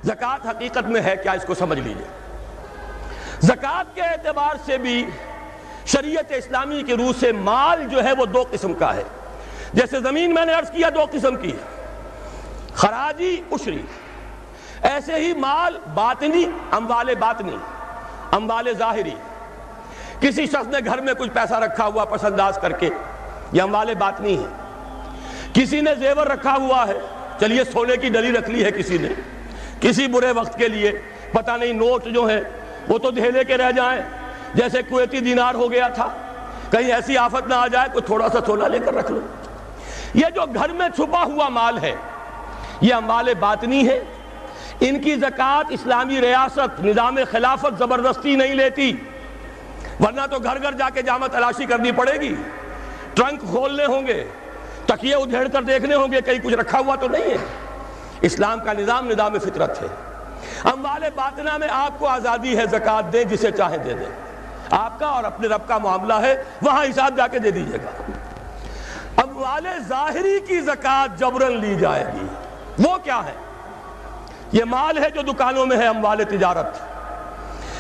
زکوٰۃ حقیقت میں ہے کیا، اس کو سمجھ لیجئے۔ زکوٰۃ کے اعتبار سے بھی شریعت اسلامی کی روح سے مال جو ہے وہ دو قسم کا ہے۔ جیسے زمین میں نے عرض کیا دو قسم کی ہے، خراجی عشری، ایسے ہی مال باطنی، اموال باطنی، اموال ظاہری۔ کسی شخص نے گھر میں کچھ پیسہ رکھا ہوا پس انداز کر کے، یہ اموال باطنی ہے۔ کسی نے زیور رکھا ہوا ہے، چلیے سونے کی ڈلی رکھ لی ہے کسی نے، کسی برے وقت کے لیے، پتہ نہیں نوٹ جو ہیں وہ تو دھیلے کے رہ جائیں، جیسے کویتی دینار ہو گیا تھا، کہیں ایسی آفت نہ آ جائے کوئی تھوڑا سا سونا لے کر رکھ لو۔ یہ جو گھر میں چھپا ہوا مال ہے یہ اموال باطنی ہے، ان کی زکوٰۃ اسلامی ریاست نظام خلافت زبردستی نہیں لیتی، ورنہ تو گھر گھر جا کے جامع تلاشی کرنی پڑے گی، ٹرنک کھولنے ہوں گے، تکیے ادھیڑ کر دیکھنے ہوں گے کہیں کچھ رکھا ہوا تو نہیں ہے۔ اسلام کا نظام فطرت ہے۔ اموال باطنہ میں آپ کو آزادی ہے، زکوٰۃ دیں جسے چاہیں دے دیں، آپ کا اور اپنے رب کا معاملہ ہے، وہاں حساب جا کے دے دیجئے گا۔ اموال ظاہری کی زکوٰۃ جبراً لی جائے گی۔ وہ کیا ہے؟ یہ مال ہے جو دکانوں میں ہے، اموال تجارت۔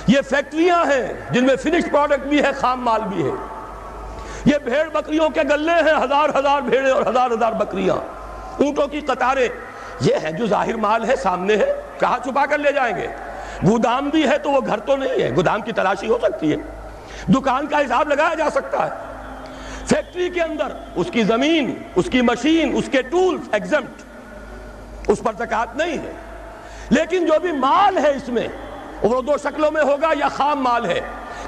یہ فیکٹریاں ہیں جن میں فنشڈ پروڈکٹ بھی ہے، خام مال بھی ہے۔ یہ بھیڑ بکریوں کے گلے ہیں، ہزار ہزار بھیڑیں اور ہزار ہزار بکریاں، اونٹوں کی قطاریں، یہ ہے جو ظاہر مال ہے، سامنے ہے، کہاں چھپا کر لے جائیں گے؟ گودام بھی ہے تو وہ گھر تو نہیں ہے، گودام کی تلاشی ہو سکتی ہے، دکان کا حساب لگایا جا سکتا ہے۔ فیکٹری کے اندر اس کی زمین، اس کی مشین، اس کے ٹولز ایگزمپٹ، اس پر زکوٰۃ نہیں ہے۔ لیکن جو بھی مال ہے اس میں وہ دو شکلوں میں ہوگا، یا خام مال ہے،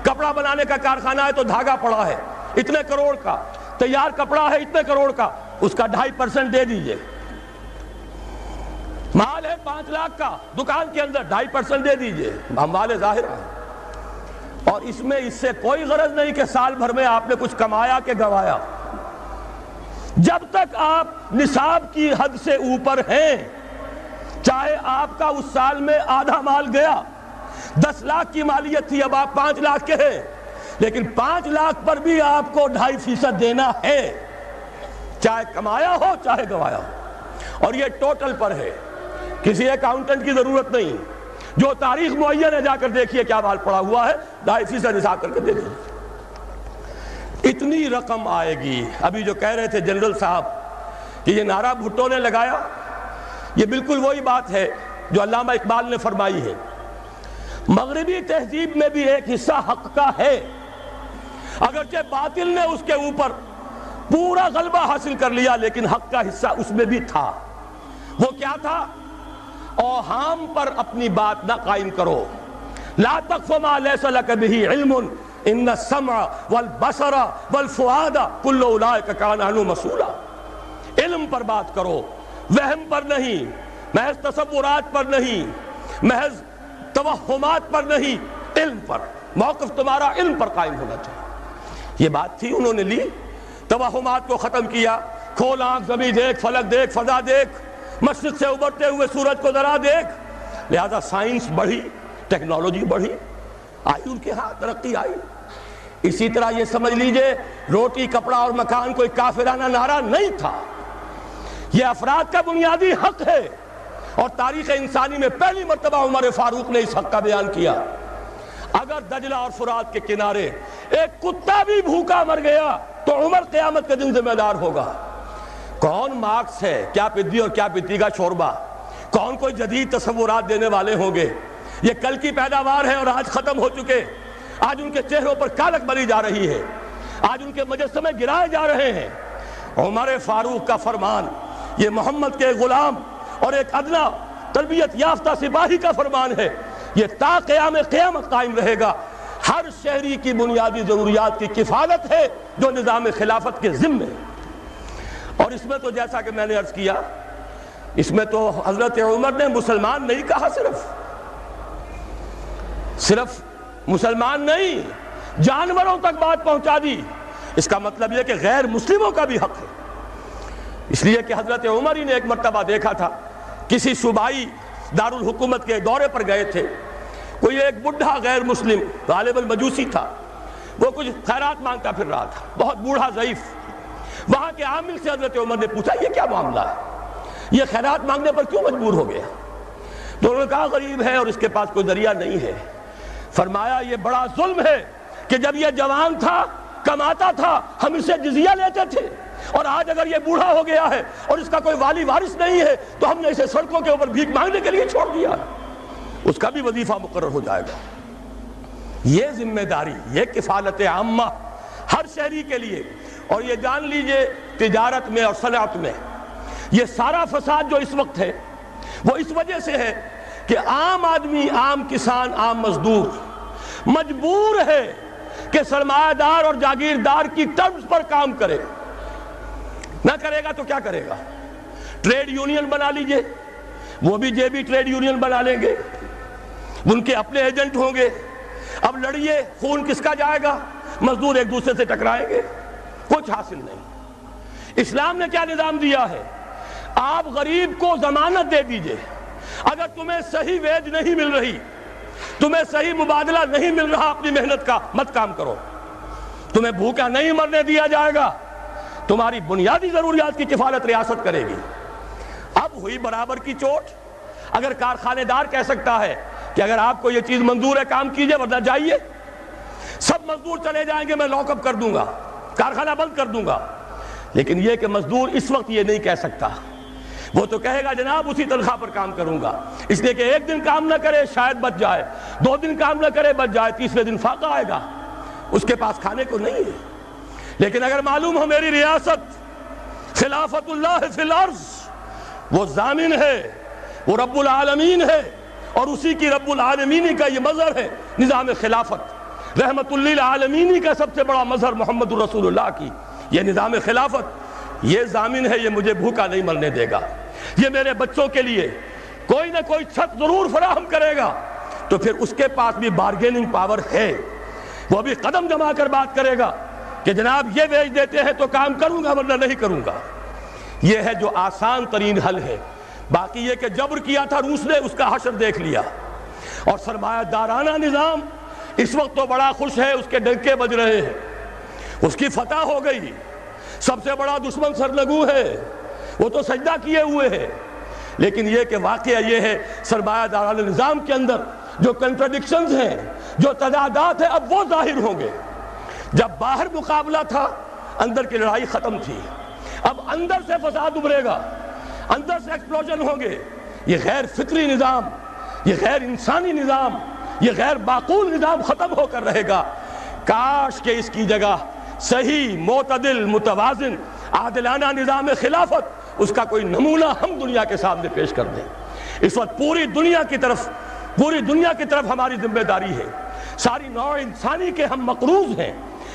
کپڑا بنانے کا کارخانہ ہے تو دھاگا پڑا ہے اتنے کروڑ کا، تیار کپڑا ہے اتنے کروڑ کا، اس کا 2.5% دے دیجئے۔ مال ہے 5 لاکھ کا دکان کے اندر، 2.5% دے دیجئے، اموال ظاہر ہے۔ اور اس میں اس سے کوئی غرض نہیں کہ سال بھر میں آپ نے کچھ کمایا کہ گوایا۔ جب تک آپ نصاب کی حد سے اوپر ہیں، چاہے آپ کا اس سال میں آدھا مال گیا، 10 لاکھ کی مالیت تھی، اب آپ 5 لاکھ کے ہیں، لیکن 5 لاکھ پر بھی آپ کو 2.5% دینا ہے، چاہے کمایا ہو چاہے گوایا ہو۔ اور یہ ٹوٹل پر ہے، کسی اکاؤنٹنٹ کی ضرورت نہیں، جو تاریخ معین ہے جا کر دیکھیے کیا مال پڑا ہوا ہے، 2.5% حساب کر کے دے دیجیے۔ اتنی رقم آئے گی۔ ابھی جو کہہ رہے تھے جنرل صاحب کہ یہ نعرہ بھٹو نے لگایا، یہ بالکل وہی بات ہے جو علامہ اقبال نے فرمائی ہے۔ مغربی تہذیب میں بھی ایک حصہ حق کا ہے، اگرچہ باطل نے اس کے اوپر پورا غلبہ حاصل کر لیا، لیکن حق کا حصہ اس میں بھی تھا۔ وہ کیا تھا؟ اوہام پر اپنی بات نہ قائم کرو، لا تقف ما لیس لک بہ علم ان السمع والبصر والفؤاد کل اولئک کان عنہ مسئولا۔ علم پر بات کرو، وہم پر نہیں، محض تصورات پر نہیں، محض توہمات پر نہیں، علم پر۔ موقف تمہارا علم پر قائم ہونا چاہیے۔ یہ بات تھی، انہوں نے لی، توہمات کو ختم کیا، کھول آنکھ، زمین دیکھ، فلک دیکھ، فضا دیکھ، مشرق سے ابھرتے ہوئے سورج کو ذرا دیکھ۔ لہذا سائنس بڑھی، ٹیکنالوجی بڑھی، آئی ان کے ہاں ترقی آئی۔ اسی طرح یہ سمجھ لیجئے روٹی، کپڑا اور مکان کوئی کافرانہ نعرہ نہیں تھا، یہ افراد کا بنیادی حق ہے، اور تاریخ انسانی میں پہلی مرتبہ عمر فاروق نے اس حق کا بیان کیا۔ اگر دجلہ اور فرات کے کنارے ایک کتا بھی بھوکا مر گیا تو عمر قیامت کے دن ذمہ دار ہوگا۔ کون مارکس ہے، کیا پدی اور کیا پتی کا شوربہ، کون کوئی جدید تصورات دینے والے ہوں گے؟ یہ کل کی پیداوار ہے اور آج ختم ہو چکے، آج ان کے چہروں پر کالک بری جا رہی ہے، آج ان کے مجسمے گرائے جا رہے ہیں۔ عمر فاروق کا فرمان، یہ محمد کے غلام اور ایک ادنا تربیت یافتہ سپاہی کا فرمان ہے، یہ تا قیام قیامت قائم رہے گا۔ ہر شہری کی بنیادی ضروریات کی کفالت ہے جو نظام خلافت کے ذمے ہے۔ اور اس میں تو جیسا کہ میں نے عرض کیا، اس میں تو حضرت عمر نے مسلمان نہیں کہا، صرف مسلمان نہیں، جانوروں تک بات پہنچا دی۔ اس کا مطلب یہ کہ غیر مسلموں کا بھی حق ہے۔ اس لیے کہ حضرت عمر ہی نے ایک مرتبہ دیکھا تھا، کسی صوبائی دارالحکومت کے دورے پر گئے تھے، کوئی ایک بڈھا غیر مسلم غالباً مجوسی تھا، وہ کچھ خیرات مانگتا پھر رہا تھا، بہت بوڑھا ضعیف۔ وہاں کے عامل سے حضرت عمر نے پوچھا یہ کیا معاملہ ہے، یہ خیرات مانگنے پر کیوں مجبور ہو گیا؟ تو انہوں نے کہا غریب ہے اور اس کے پاس کوئی ذریعہ نہیں ہے۔ فرمایا یہ بڑا ظلم ہے کہ جب یہ جوان تھا، کماتا تھا، ہم اسے جزیہ لیتے تھے، اور آج اگر یہ بوڑھا ہو گیا ہے اور اس کا کوئی والی وارث نہیں ہے تو ہم نے اسے سڑکوں کے اوپر بھیک مانگنے کے لیے چھوڑ دیا، اس کا بھی وظیفہ مقرر ہو جائے گا۔ یہ ذمہ داری، یہ کفالت عامہ ہر شہری کے لیے۔ اور یہ جان لیجئے تجارت میں اور صنعت میں یہ سارا فساد جو اس وقت ہے وہ اس وجہ سے ہے کہ عام آدمی، عام کسان، عام مزدور مجبور ہے کہ سرمایہ دار اور جاگیردار کی ٹرمز پر کام کرے۔ نہ کرے گا تو کیا کرے گا؟ ٹریڈ یونین بنا لیجئے، وہ بھی جیبی ٹریڈ یونین بنا لیں گے، ان کے اپنے ایجنٹ ہوں گے۔ اب لڑیے، خون کس کا جائے گا؟ مزدور ایک دوسرے سے ٹکرائیں گے، کچھ حاصل نہیں۔ اسلام نے کیا نظام دیا ہے؟ آپ غریب کو ضمانت دے دیجئے، اگر تمہیں صحیح ویج نہیں مل رہی، تمہیں صحیح مبادلہ نہیں مل رہا اپنی محنت کا، مت کام کرو، تمہیں بھوکا نہیں مرنے دیا جائے گا، تمہاری بنیادی ضروریات کی کفالت ریاست کرے گی۔ اب ہوئی برابر کی چوٹ۔ اگر کارخانے دار کہہ سکتا ہے کہ اگر آپ کو یہ چیز منظور ہے کام کیجئے ورنہ جائیے، سب مزدور چلے جائیں گے، میں لاک اپ کر دوں گا، کارخانہ بند کر دوں گا، لیکن یہ کہ مزدور اس وقت یہ نہیں کہہ سکتا، وہ تو کہے گا جناب اسی تنخواہ پر کام کروں گا، اس لیے کہ ایک دن کام نہ کرے شاید بچ جائے، 2 دن کام نہ کرے بچ جائے، تیسرے دن فاقہ آئے گا، اس کے پاس کھانے کو نہیں ہے۔ لیکن اگر معلوم ہو میری ریاست خلافت اللہ فی الارض، وہ ضامن ہے، وہ رب العالمین ہے، اور اسی کی رب العالمینی کا یہ مظہر ہے نظام خلافت، رحمت للعالمینی کا سب سے بڑا مظہر محمد رسول اللہ کی یہ نظام خلافت، یہ ضامن ہے، یہ مجھے بھوکا نہیں مرنے دے گا، یہ میرے بچوں کے لیے کوئی نہ کوئی چھت ضرور فراہم کرے گا، تو پھر اس کے پاس بھی بارگیننگ پاور ہے، وہ بھی قدم جما کر بات کرے گا کہ جناب یہ ویج دیتے ہیں تو کام کروں گا ورنہ نہیں کروں گا۔ یہ ہے جو آسان ترین حل ہے۔ باقی یہ کہ جبر کیا تھا روس نے، اس کا حشر دیکھ لیا، اور سرمایہ دارانہ نظام اس وقت تو بڑا خوش ہے، اس کے ڈنکے بج رہے ہیں، اس کی فتح ہو گئی، سب سے بڑا دشمن سرنگوں ہے، وہ تو سجدہ کیے ہوئے ہے۔ لیکن یہ کہ واقعہ یہ ہے سرمایہ دارانہ نظام کے اندر جو کنٹرڈکشنز ہیں، جو تضادات ہیں، اب وہ ظاہر ہوں گے۔ جب باہر مقابلہ تھا، اندر کی لڑائی ختم تھی، اب اندر سے فساد ابھرے گا، اندر سے ایکسپلوژن ہوں گے۔ یہ غیر فطری نظام، یہ غیر انسانی نظام، یہ غیر معقول نظام ختم ہو کر رہے گا۔ کاش کہ اس کی جگہ صحیح، معتدل، متوازن، عادلانہ نظام خلافت، اس کا کوئی نمونہ ہم دنیا کے سامنے پیش کر دیں۔ اس وقت پوری دنیا کی طرف ہماری ذمہ داری ہے، ساری نوع انسانی کے ہم مقروض ہیں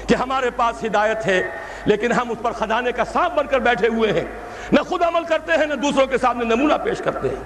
کہ ہمارے پاس ہدایت ہے، لیکن ہم اس پر خزانے کا سانپ بن کر بیٹھے ہوئے ہیں، نہ خود عمل کرتے ہیں نہ دوسروں کے سامنے نمونہ پیش کرتے ہیں۔